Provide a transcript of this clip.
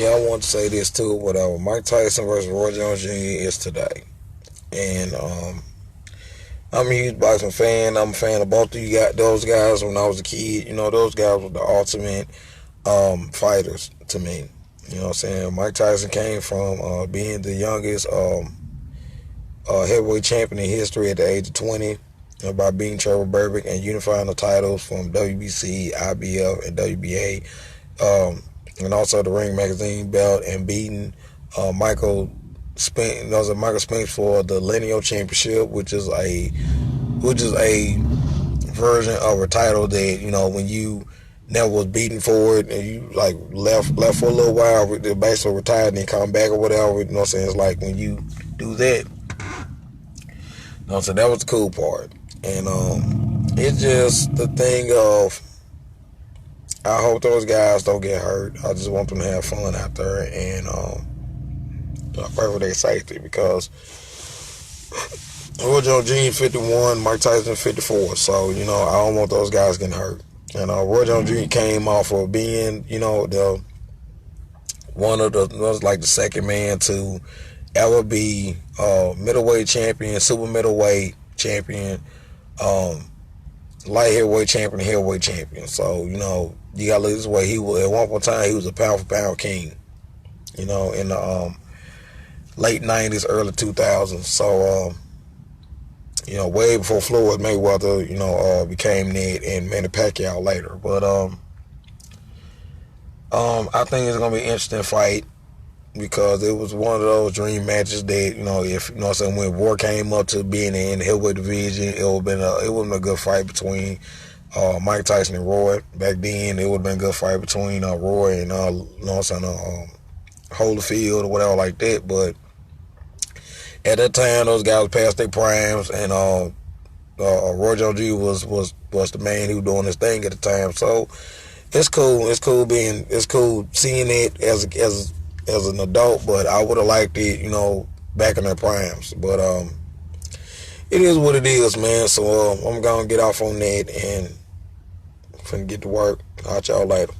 Yeah, I want to say this too. Whatever. Mike Tyson versus Roy Jones Jr. is today, and I'm a huge boxing fan. I'm a fan of both of you got those guys. When I was a kid, those guys were the ultimate fighters to me. You know what I'm saying? Mike Tyson came from being the youngest heavyweight champion in history at the age of 20 by beating Trevor Berbick and unifying the titles from WBC, IBF, and WBA, and also the Ring Magazine belt, and beating Michael Michael Spinks for the Lineal Championship, which is a version of a title that when you never was beaten for it and you like left for a little while, basically retired and then come back or whatever. You know what I'm saying? It's like when you do that. So that was the cool part, and it's just the thing of I hope those guys don't get hurt. I just want them to have fun out there, and I pray for their safety because Roy Jones Jr. 51, Mike Tyson 54. So I don't want those guys getting hurt. And Roy Jones Jr. came off of being the one of the was like the second man to ever be middleweight champion, super middleweight champion, light heavyweight champion, and heavyweight champion. So you gotta look this way. He was at one time he was a pound for pound king. In the late '90s, early 2000s. So way before Floyd Mayweather, became Ned and Manny Pacquiao later. But I think it's gonna be an interesting fight because it was one of those dream matches that if what I'm saying, when War came up to being in the heavyweight division, it would have been a good fight between Mike Tyson and Roy. Back then, it would have been a good fight between Roy and Holyfield or whatever like that. But at that time, those guys past their primes, and Roy Jones Jr. was the man who was doing his thing at the time. So it's cool. It's cool seeing it as an adult. But I would have liked it, back in their primes. But it is what it is, man. So I'm gonna get off on that and finna get to work. I'll y'all later.